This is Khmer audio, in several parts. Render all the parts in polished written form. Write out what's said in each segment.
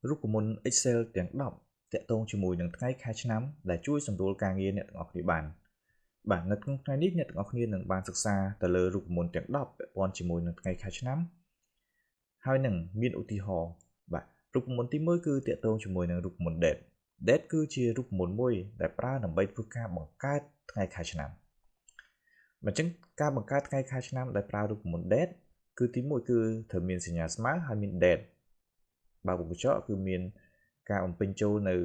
រូបមន្ត Excel ទាំង10តាក់ទងជាមួយនឹងថ្ងៃខែឆ្នាំដែលជួយសម្រួលការងារអ្នកទាំងអស់គ្នាបានបាទនៅក្នុងថ្ងៃនេះអ្នកទាំងអស់គ្នានឹងបានសិក្សាទៅលើរូបមន្តទាំង10ពាក់ព័ន្ធជាមួយនឹងថ្ងៃខែឆ្នាំហើយនឹងមានឧទាហរណ៍បាទរូបមន្តទី1គឺតាក់ទងជាមួយនឹងរូបមន្ត date date គឺជារូបមន្តមួយដែលប្រើដើម្បីធ្វើការបង្កើតថ្ងៃខែឆ្នាំអញ្ចឹងការបង្កើតថ្ងៃខែឆ្នាំដែលប្រើរូបមន្ត date គឺទី1គឺត្រូវមានសញ្ញាស្មើហើយមាន date បើវងកញ្ចក់គឺមានការបំពេញចូលនៅ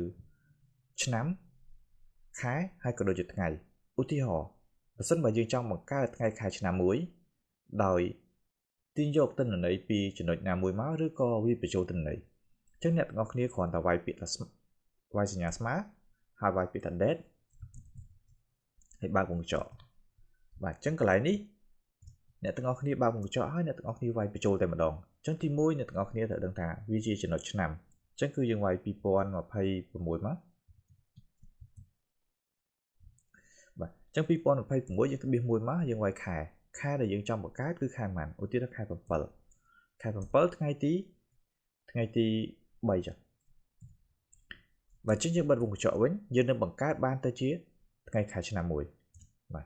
ឆ្នាំខែហើយក៏ដូចជាថ្ងៃឧទាហរណ៍បើសិនបើយើងចង់បង្កើតថ្ងៃខែឆ្នាំមួយដោយទាញយកទិន្នន័យពីចំណុចណាមួយមកឬក៏វាបញ្ចូលទិន្នន័យអញ្ចឹងអ្នកទាំងអស់គ្នាគ្រាន់តែវាយពាក្យថាវាយសញ្ញាស្មើហើយវាយពាក្យថា date ហើយបើកវងកញ្ចក់បាទអញ្ចឹងកន្លែងនេះអ្នកទាំងអស់គ្នាបើកវងកញ្ចក់ហើយអ្នកទាំងអស់គ្នាវាយបញ្ចូលតែម្ដងអញ្ចឹងទី1អ្នកទាំងអស់គ្នាត្រូវដឹងថាវាជាចំណុចឆ្នាំអញ្ចឹងគឺយើងវាយ2026មកបាទអញ្ចឹង2026យើងត្បៀសមួយមកយើងវាយខែដែលយើងចង់បង្កើតគឺខែម៉ាន់ឧទាហរណ៍ខែ7ថ្ងៃទី3ចុះបាទអញ្ចឹងយើងបិទវងកញ្ចក់វិញយើងនឹងបង្កើតបានទៅជាថ្ងៃខែឆ្នាំមួយបាទ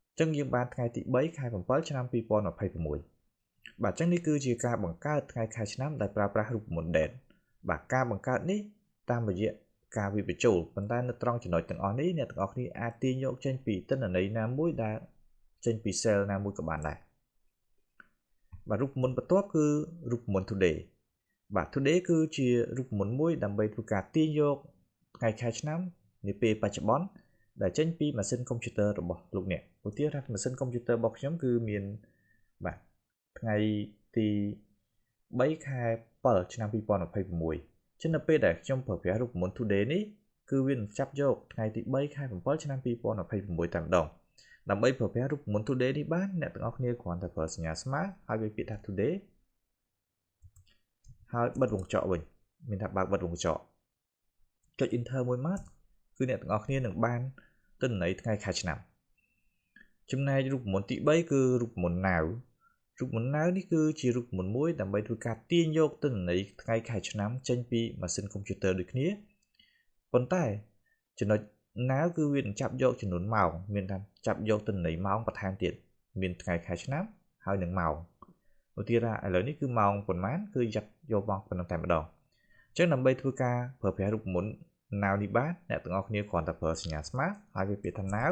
អញ្ចឹងយើងបានថ្ងៃទី3ខែ7ឆ្នាំ2026បាទអញ្ចឹងនេះគឺជាការបង្កើតថ្ងៃខែឆ្នាំដែលប្រើប្រាស់រូបមន្ត date បាទការបង្កើតនេះតាមរយៈការវាបញ្ចូលប៉ុន្តែនៅត្រង់ចំណុចទាំងអស់នេះអ្នកទាំងអស់គ្នាអាចទាញយកចេញពីទិន្នន័យណាមួយដែលចេញពី cell ណាមួយក៏បានដែរបាទរូបមន្តបន្ទាប់គឺរូបមន្ត today បាទ today គឺជារូបមន្តមួយដើម្បីធ្វើការទាញយកថ្ងៃខែឆ្នាំនាពេលបច្ចុប្បន្នដែលចេញពីម៉ាស៊ីនកុំព្យូទ័ររបស់លោកអ្នកឧទាហរណ៍ថាម៉ាស៊ីនកុំព្យូទ័ររបស់ខ្ញុំគឺមានបាទថ្ងៃទី3ខែ7ឆ្នាំ2026ចឹងនៅពេលដែលខ្ញុំប្រើប្រាស់រូបមន្ត today នេះគឺវានឹងចាប់យកថ្ងៃទី3ខែ7ឆ្នាំ2026តែម្ដងដើម្បីប្រើប្រាស់រូបមន្ត today នេះបានអ្នកទាំងអស់គ្នាគ្រាន់តែប្រើសញ្ញាស្មើហើយវាពាក្យថា today ហើយបិទវងកញ្ចក់វិញមានថាបើកបិទវងកញ្ចក់ចុច enter មួយមកគឺអ្នកទាំងអស់គ្នានឹងបានទិន្នន័យថ្ងៃខែឆ្នាំចំណែករូបមន្តទី3គឺរូបមន្ត now រូបមន្ត now នេះគឺជារូបមន្តមួយដើម្បីធ្វើការទាញយកទិន្នន័យថ្ងៃខែឆ្នាំចេញពីម៉ាស៊ីនកុំព្យូទ័រដូចគ្នាប៉ុន្តែចំណុច now គឺវានឹងចាប់យកចំនួនម៉ោងមានថាចាប់យកទិន្នន័យម៉ោងបន្ថែមទៀតមានថ្ងៃខែឆ្នាំហើយនឹងម៉ោងឧទាហរណ៍ឥឡូវនេះគឺម៉ោងប៉ុន្មានគឺយកម៉ោងប៉ុណ្ណឹងតែម្ដងអញ្ចឹងដើម្បីធ្វើការប្រើប្រាស់រូបមន្ត now នេះបានអ្នកទាំងអស់គ្នាគ្រាន់តែប្រើសញ្ញាស្មើហើយវាពាក្យថា now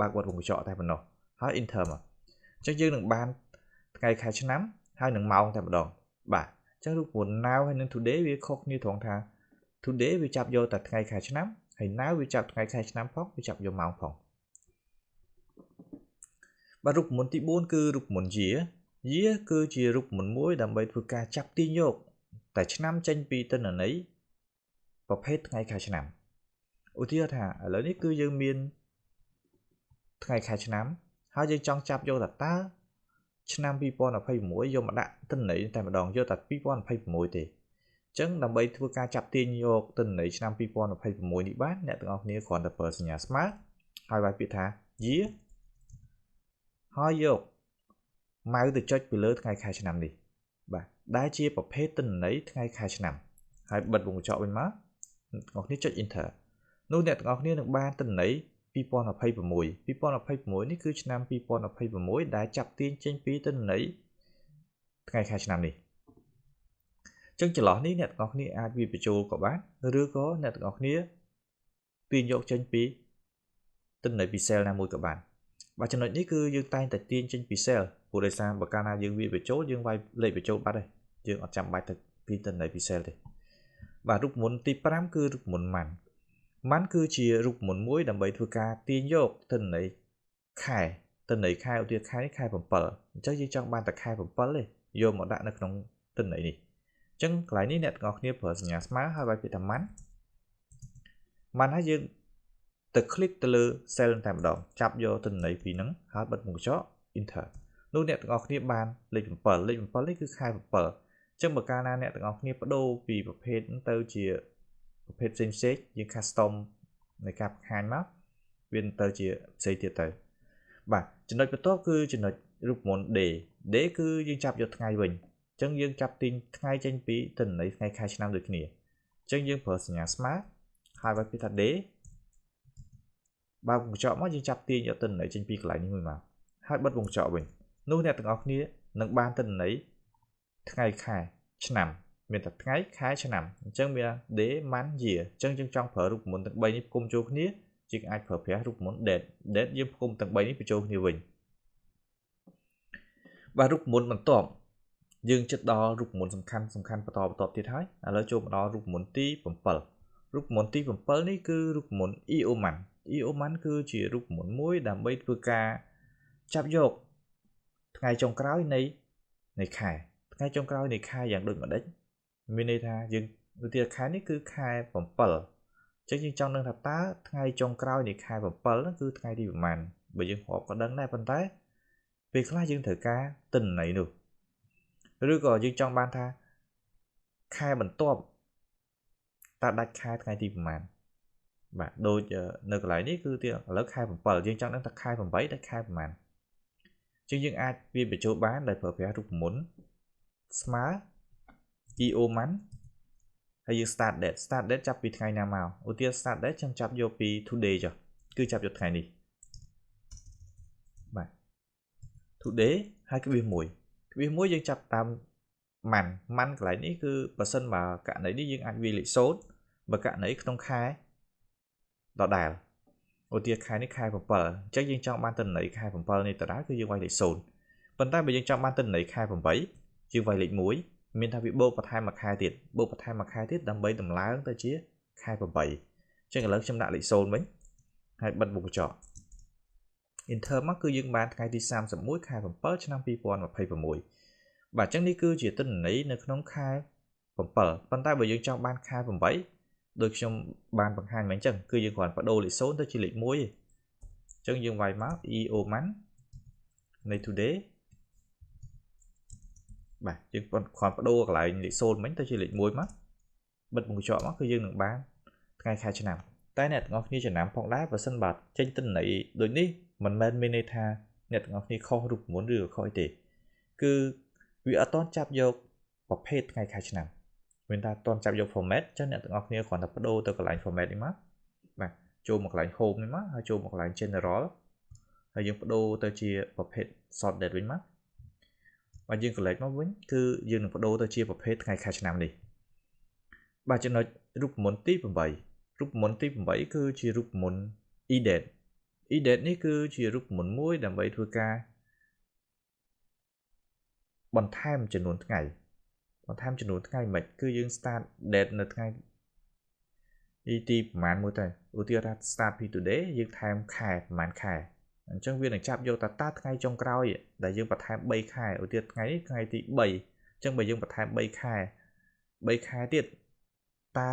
បើកវត្តវងកញ្ចក់តែប៉ុណ្ណោះហើយ enter មកអញ្ចឹងយើងនឹងបានថ្ងៃខែឆ្នាំហើយនឹងម៉ោងតែម្ដងបាទអញ្ចឹងរូបមន្ត now ហើយនឹង today វាខុសគ្នាត្រង់ថា today វាចាប់យកតែថ្ងៃខែឆ្នាំហើយ now វាចាប់ថ្ងៃខែឆ្នាំផងវាចាប់យកម៉ោងផងបាទរូបមន្តទី4គឺរូបមន្ត year គឺជារូបមន្តមួយដើម្បីធ្វើការចាប់ទាញយកតែឆ្នាំចេញពីទិន្នន័យប្រភេទថ្ងៃខែឆ្នាំឧទាហរណ៍ថាឥឡូវនេះគឺយើងមានថ្ងៃខែឆ្នាំហើយយើងចង់ចាប់យកតើឆ្នាំ2026យកមកដាក់ទិន្នន័យតែម្ដងយកតែ2026ទេអញ្ចឹងដើម្បីធ្វើការចាប់ទាញយកទិន្នន័យឆ្នាំ2026នេះបានអ្នកទាំងអស់គ្នាគ្រាន់តែប្រើសញ្ញាស្មើហើយវាយពាក្យថា year ហើយយកម៉ៅទៅចុចពីលើថ្ងៃខែឆ្នាំនេះបាទដែលជាប្រភេទទិន្នន័យថ្ងៃខែឆ្នាំហើយបិទវងកញ្ចក់វិញមកអ្នកទាំងអស់គ្នាចុច enter នោះអ្នកទាំងអស់គ្នានឹងបានទិន្នន័យ2026នេះគឺឆ្នាំ2026ដែលចាប់ទាញចេញពីទិន្នន័យថ្ងៃខែឆ្នាំនេះអញ្ចឹងចន្លោះនេះអ្នកទាំងអស់គ្នាអាចវាបញ្ចូលក៏បានឬក៏អ្នកទាំងអស់គ្នាទាញយកចេញពីទិន្នន័យពី cell ណាមួយក៏បានបាទចំណុចនេះគឺយើងតែងតែទាញចេញពី cell ព្រោះដោយសារបើកាលណាយើងវាបញ្ចូលយើងវាយលេខបញ្ចូលបាត់ហើយយើងអត់ចាំបាច់ទៅពីទិន្នន័យពី cell ទេបាទរូបមន្តទី5គឺរូបមន្ត month គឺជារូបមន្តមួយដើម្បីធ្វើការទាញយកទិន្នន័យខែឧទាហរណ៍ខែនេះខែ7អញ្ចឹងយើងចង់បានតែខែ7ទេយកមកដាក់នៅក្នុងទិន្នន័យនេះអញ្ចឹងកន្លែងនេះអ្នកទាំងអស់គ្នាប្រើសញ្ញាស្មើហើយវាយពាក្យថា month ហើយយើងទៅ click ទៅលើ cell តែម្ដងចាប់យកទិន្នន័យពីហ្នឹងហើយបិទវងកញ្ចក់ enter នោះអ្នកទាំងអស់គ្នាបានលេខ7នេះគឺខែ7អញ្ចឹងបើកាលណាអ្នកទាំងអស់គ្នាបដូរពីប្រភេទទៅជាប្រភេទផ្សេងយើង custom នៃការបង្ហាញមកវាទៅជាផ្សេងទៀតទៅបាទចំណុចបន្ទាប់គឺចំណុចរូបមន្ត day គឺយើងចាប់យកថ្ងៃវិញអញ្ ចឹងយើងចាប់ទាញថ្ងៃចេញពីទិន្នន័យថ្ងៃខែឆ្នាំដូចគ្នាចឹងយើងប្រើសញ្ញា smart ហើយវាពីថា day បើវងកញ្ចក់មកយើងចាប់ទាញយកទិន្នន័យចេញពីកន្លែងនេះមួយមកហើយបិទវងកញ្ចក់វិញនោះអ្នកទាំងអស់គ្នានឹងបានទិន្នន័យថ្ងៃខែឆ្នាំមានតែថ្ងៃខែឆ្នាំអញ្ចឹងមាន day month year អញ្ចឹងយើងចង់ប្រើរូបមន្តទាំង3នេះផ្គុំចូលគ្នាយើងអាចប្រើប្រាស់រូបមន្ត date យើងផ្គុំទាំង3នេះបញ្ចូលគ្នាវិញបាទរូបមន្តបន្ទាប់យើងជិតដល់រូបមន្តសំខាន់បន្តទៀតហើយឥឡូវចូលមកដល់រូបមន្តទី7រូបមន្តទី7នេះគឺរូបមន្ត EOMAN គឺជារូបមន្តមួយដើម្បីធ្វើការចាប់យកថ្ងៃចុងក្រោយនៃខែថ្ងៃចុងក្រោយនៃខែយ៉ាងដូចម្ដេចមានន័យថាយើងឧទាហរណ៍ខែនេះគឺខែ7អញ្ចឹងយើងចង់ដឹងថាតើថ្ងៃចុងក្រោយនៃខែ7ហ្នឹងគឺថ្ងៃទីប្រហែលបើយើងរាប់ក៏ដឹងដែរប៉ុន្តែពេលខ្លះយើងត្រូវការទិន្នន័យនោះឬក៏យើងចង់បានថាខែបន្ទាប់តើដាច់ខែថ្ងៃទីប្រហែលបាទដូចនៅកន្លែងនេះគឺឥឡូវខែ7យើងចង់ដឹងថាខែ8ដាច់ខែប្រហែលចឹងយើងអាចវាបញ្ចូលបានដោយប្រើប្រាស់រូបមន្ត smart EOMAN ហើយយើង start date ចាប់ពីថ្ងៃណាមកឧទាហរណ៍ start date ខ្ញុំចាប់យកពី today ចុះគឺចាប់យកថ្ងៃនេះបាទ today ហើយក្បៀស1យើងចាប់តាម month កន្លែងនេះគឺបើសិនបើករណីនេះយើងអាចវាយលេខ0បើករណីក្នុងខែដដែលឧទាហរណ៍ខែនេះខែ7អញ្ចឹងយើងចង់បានទិន្នន័យខែ7នេះដដែលគឺយើងវាយលេខ0ប៉ុន្តែបើយើងចង់បានទិន្នន័យខែ8យើងវាយលេខ1មានថាវាបូកបន្ថែមមួយខែទៀតដើម្បីតម្លើងទៅជាខែ8អញ្ចឹងឥឡូវខ្ញុំដាក់លេខ0វិញហើយបិទមុខកញ្ចក់ enter មកគឺយើងបានថ្ងៃទី31ខែ7ឆ្នាំ2026បាទអញ្ចឹងនេះគឺជាទិន្នន័យនៅក្នុងខែ7ប៉ុន្តែបើយើងចង់បានខែ8ដូចខ្ញុំបានបង្ហាញមកអញ្ចឹងគឺយើងគ្រាន់បដូរលេខ0ទៅជាលេខ1ទេអញ្ចឹងយើងវាយមក EOMAN នៃ today បាទយើងគ្រាន់បដូរកន្លែងលេខ0មិញទៅជាលេខ1មកបិទមុខកញ្ចក់មកគឺយើងនឹងបានថ្ងៃខែឆ្នាំតែអ្នកទាំងអស់គ្នាចំណាំផងដែរបើសិនបើចេញទិន្នន័យដូចនេះមិនមែនមានន័យថាអ្នកទាំងអស់គ្នាខុសរូបមន្តឬក៏ខុសទេគឺវាអត់ទាន់ចាប់យកប្រភេទថ្ងៃខែឆ្នាំមានថាអត់ទាន់ចាប់យក format ចឹងអ្នកទាំងអស់គ្នាគ្រាន់តែបដូរទៅកន្លែង format នេះមកបាទចូលមកកន្លែង home នេះមកហើយចូលមកកន្លែង general ហើយយើងបដូរទៅជាប្រភេទ sort date វិញមកបាទយើង collect មកវិញគឺយើងនឹងបដូរទៅជាប្រភេទថ្ងៃខែឆ្នាំនេះបាទចំណុចរូបមន្តទី8រូបមន្តទី8គឺជារូបមន្ត edate នេះគឺជារូបមន្តមួយដើម្បីធ្វើការបន្ថែមចំនួនថ្ងៃមិនគឺយើង start date នៅថ្ងៃទីប្រហែលមួយទៅឧទាហរណ៍ថា start ពី today យើងថែមខែប្រហែលខែអញ្ចឹងវានឹងចាប់យកតើថ្ងៃចុងក្រោយដែលយើងបន្ថែម3ខែឧទាហរណ៍ថ្ងៃនេះថ្ងៃទី3អញ្ចឹងបើយើងបន្ថែម3ខែទៀតតើ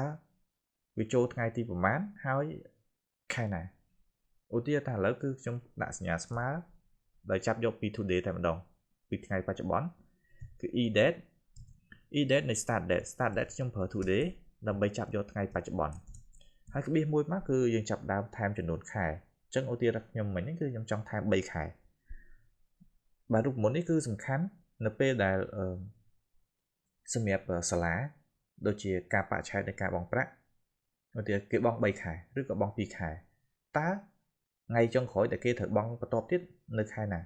វាចូលថ្ងៃទីប្រហែលហើយខែណាឧទាហរណ៍ថាឥឡូវគឺខ្ញុំដាក់សញ្ញាស្មើដោយចាប់យកពី today តែម្ដងពីថ្ងៃបច្ចុប្បន្នគឺ edate នៃ start date ខ្ញុំប្រើ today ដើម្បីចាប់យកថ្ងៃបច្ចុប្បន្នហើយក្បៀសមួយមកគឺយើងចាប់ដើមថែមចំនួនខែអញ្ចឹងឧទាហរណ៍ខ្ញុំមិញគឺខ្ញុំចង់ថែម3ខែបាទរូបមន្តនេះគឺសំខាន់នៅពេលដែលសម្រាប់សាលាដូចជាការបច្ឆេទនៃការបង់ប្រាក់ឧទាហរណ៍គេបង់3ខែឬក៏បង់2ខែតើថ្ងៃចុងក្រោយដែលគេត្រូវបង់បន្ទាប់ទៀតនៅខែណា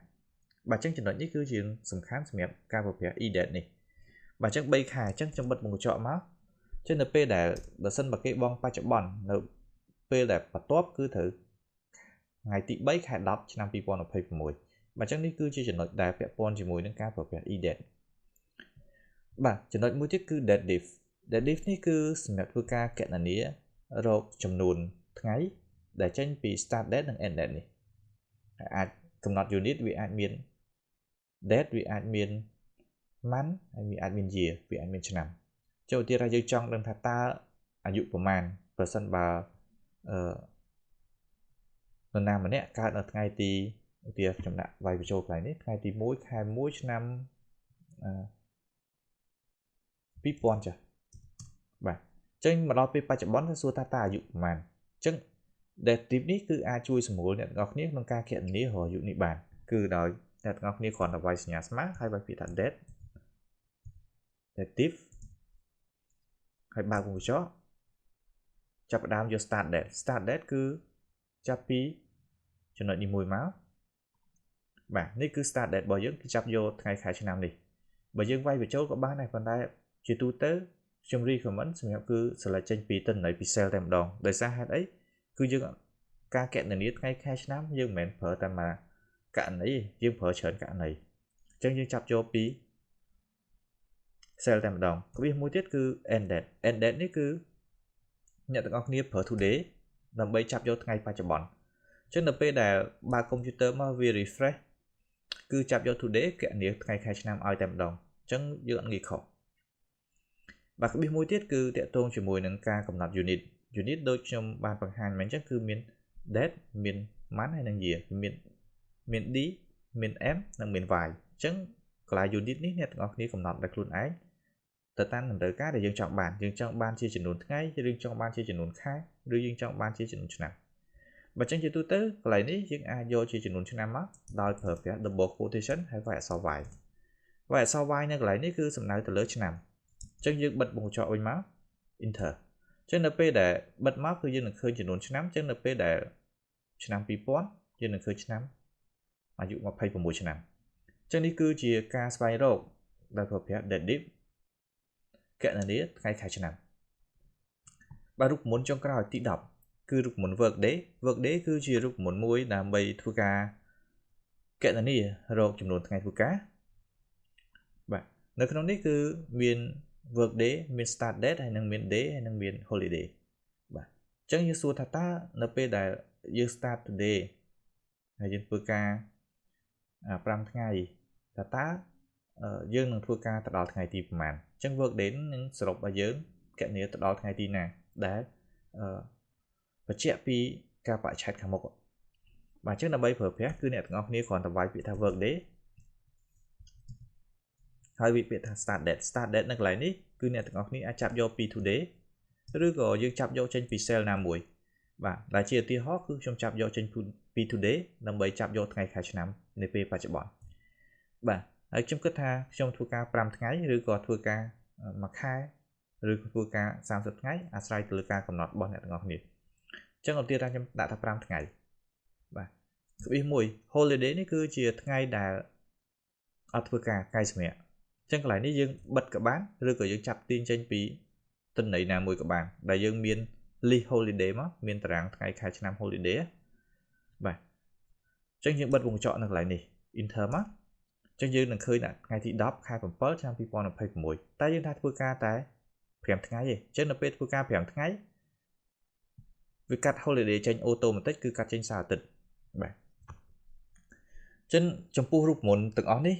បាទអញ្ចឹងចំណុចនេះគឺជាសំខាន់សម្រាប់ការប្រើប្រាស់ edate នេះបាទអញ្ចឹង3ខែអញ្ចឹងខ្ញុំបិទមុខកញ្ចក់មកអញ្ចឹងនៅពេលដែលបើសិនបើគេបង់បច្ចុប្បន្ននៅពេលដែលបន្ទាប់គឺត្រូវថ្ងៃទី3ខែ10ឆ្នាំ2026បាទអញ្ចឹងនេះគឺជាចំណុចដែលពាក់ព័ន្ធជាមួយនឹងការប្រើប្រាស់ edate បាទចំណុចមួយទៀតគឺ date diff នេះគឺសម្រាប់ធ្វើការគណនារកចំនួនថ្ងៃដែលចេញពី start date និង end date នេះអាចកំណត់ unit វាអាចមាន date វាអាចមាន month ហើយវាអាចមាន year វាអាចមានឆ្នាំចូលឧទាហរណ៍យើងចង់ដឹងថាតើអាយុប្រមាណប្រសិនបើនរណាម្នាក់កើតនៅថ្ងៃទីឧទាហរណ៍ខ្ញុំដាក់វាយបញ្ចូលកន្លែងនេះថ្ងៃទី1ខែ1ឆ្នាំ2000ចា៎បាទអញ្ចឹងមកដល់ពេលបច្ចុប្បន្នទៅសួរថាតើអាយុប្រមាណអញ្ចឹង date diff នេះគឺអាចជួយសម្រួលអ្នកទាំងអស់គ្នាក្នុងការគណនារកអាយុនេះបានគឺដោយអ្នកទាំងអស់គ្នាគ្រាន់តែវាយសញ្ញាស្មើហើយវាយពាក្យថា date dative ហើយបើកវងកញ្ចក់ចាប់ផ្ដើមយក start date គឺចាប់ពីចំណុចនេះមួយមកបាទនេះគឺ start date របស់យើងគឺចាប់យកថ្ងៃខែឆ្នាំនេះបើយើងវាយបញ្ចូលក៏បានដែរប៉ុន្តែជាទូទៅខ្ញុំ recommend សម្រាប់គឺ select ចេញពីទិន្នន័យពី cell តែម្ដងដោយសារហេតុអីគឺយើងការកណនាថ្ងៃខែឆ្នាំយើងមិនមែនប្រើតែមកករណីយើងប្រើច្រើនករណីអញ្ចឹងយើងចាប់យកពី cell តែម្ដងក្បៀសមួយទៀតគឺ end date នេះគឺអ្នកទាំងអស់គ្នាប្រើ today ដើម្បីចាប់យកថ្ងៃបច្ចុប្បន្នអញ្ចឹងនៅពេលដែលបើកកុំព្យូទ័រមកវា refresh គឺចាប់យក today កណនាថ្ងៃខែឆ្នាំឲ្យតែម្ដងអញ្ចឹងយើងអត់ងាយខុសបាទក្បៀសមួយទៀតគឺតាក់ទងជាមួយនឹងការកំណត់ unit ដូចខ្ញុំបានបង្ហាញមិញអញ្ចឹងគឺមាន date មាន month ហើយនិង year មាន d មាន m និងមាន y អញ្ចឹងកន្លែង unit នេះអ្នកទាំងអស់គ្នាកំណត់ដោយខ្លួនឯងទៅតាមតម្រូវការដែលយើងចង់បានជាចំនួនថ្ងៃឬយើងចង់បានជាចំនួនខែឬយើងចង់បានជាចំនួនឆ្នាំបើចឹងជាទូទៅកន្លែងនេះយើងអាចយកជាចំនួនឆ្នាំមកដោយប្រើប្រាស់ double quotation ហើយវាយអក្សរ y អក្សរ y នៅកន្លែងនេះគឺសំដៅទៅលើឆ្នាំអញ្ចឹងយើងបិទវងកញ្ចក់វិញមក enter អញ្ចឹងនៅពេលដែលបិទមកគឺយើងនឹងឃើញចំនួនឆ្នាំអញ្ចឹងនៅពេលដែលឆ្នាំ2000យើងនឹងឃើញឆ្នាំអាយុ26ឆ្នាំអញ្ចឹងនេះគឺជាការស្វែងរកដោយប្រើប្រាស់ dative កណនាថ្ងៃខែឆ្នាំបាទរូបមន្តចុងក្រោយទី10គឺរូបមន្ត workday គឺជារូបមន្តមួយដើម្បីធ្វើការកណនារកចំនួនថ្ងៃធ្វើការបាទនៅក្នុងនេះគឺមាន workday មាន start date ហើយនិងមាន day ហើយនិងមាន holiday បាទអញ្ចឹងយើងសួរថាតើនៅពេលដែលយើង start today ហើយយើងធ្វើការ5ថ្ងៃតើយើងនឹងធ្វើការទៅដល់ថ្ងៃទីប្រហែលអញ្ចឹង workday នឹងសរុបឲ្យយើងកណនាទៅដល់ថ្ងៃទីណាដែលបញ្ជាក់ពីការបរិច្ឆេទខាងមុខបាទអញ្ចឹងដើម្បីប្រើប្រាស់គឺអ្នកទាំងអស់គ្នាគ្រាន់តែវាយពាក្យថា workday ហើយវាពាក្យថា start date នៅកន្លែងនេះគឺអ្នកទាំងអស់គ្នាអាចចាប់យកពី today ឬក៏យើងចាប់យកចេញពី cell ណាមួយបាទដែលជាឧទាហរណ៍គឺខ្ញុំចាប់យកចេញពី today ដើម្បីចាប់យកថ្ងៃខែឆ្នាំនាពេលបច្ចុប្បន្នបាទហើយខ្ញុំគិតថាខ្ញុំធ្វើការ5ថ្ងៃឬក៏ធ្វើការ1ខែឬក៏ធ្វើការ30ថ្ងៃអាស្រ័យទៅលើការកំណត់របស់អ្នកទាំងអស់គ្នាអញ្ចឹងឧទាហរណ៍ខ្ញុំដាក់ថា5ថ្ងៃបាទស្បៀសមួយ holiday នេះគឺជាថ្ងៃដែលអត់ធ្វើការកាយសម្រាកអញ្ចឹងកន្លែងនេះយើងបិទក៏បានឬក៏យើងចាប់ទាញចេញពីទិន្នន័យណាមួយក៏បានដែលយើងមាន list holiday មកមានតារាងថ្ងៃខែឆ្នាំ holiday បាទអញ្ចឹងយើងបិទវងកញ្ចក់នៅកន្លែងនេះ enter មកអញ្ចឹងយើងនឹងឃើញថ្ងៃទី10ខែ7ឆ្នាំ2026តែយើងថាធ្វើការតែ5ថ្ងៃទេអញ្ចឹងនៅពេលធ្វើការ5ថ្ងៃវាកាត់ holiday ចេញអូតូម៉ាទិកគឺកាត់ចេញសៅរ៍អាទិត្យបាទអញ្ចឹងចំពោះរូបមន្តទាំងអស់នេះ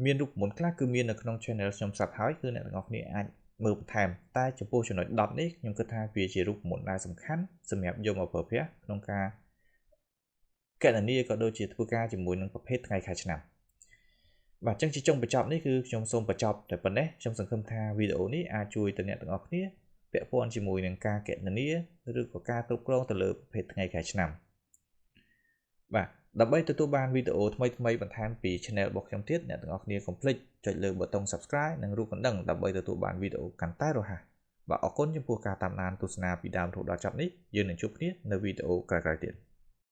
មានរូបមន្តខ្លះគឺមាននៅក្នុង channel ខ្ញុំស្រាប់ហើយគឺអ្នកទាំងអស់គ្នាអាចមើលបន្ថែមតែចំពោះចំណុច10នេះខ្ញុំគិតថាវាជារូបមន្តដែលសំខាន់សម្រាប់យកមកប្រើប្រាស់ក្នុងការកណនាក៏ដូចជាធ្វើការជាមួយនឹងប្រភេទថ្ងៃខែឆ្នាំបាទអញ្ចឹងជាចុងបញ្ចប់នេះគឺខ្ញុំសូមបញ្ចប់តែប៉ុណ្ណេះខ្ញុំសង្ឃឹមថាវីដេអូនេះអាចជួយដល់អ្នកទាំងអស់គ្នាពាក់ព័ន្ធជាមួយនឹងការកណនាឬក៏ការគ្រប់គ្រងទៅលើប្រភេទថ្ងៃខែឆ្នាំបាទដើម្បីទទួលបានវីដេអូថ្មីៗបន្ថែមពី channel របស់ខ្ញុំទៀតអ្នកទាំងអស់គ្នាកុំភ្លេចចុចលើប៊ូតុង subscribe និងរូបកណ្ដឹងដើម្បីទទួលបានវីដេអូកាន់តែរហ័សបាទអរគុណចំពោះការតាមដានទស្សនាពីដើមរហូតដល់ចប់នេះយើងនឹងជួបគ្នានៅវីដេអូក្រោយៗទៀត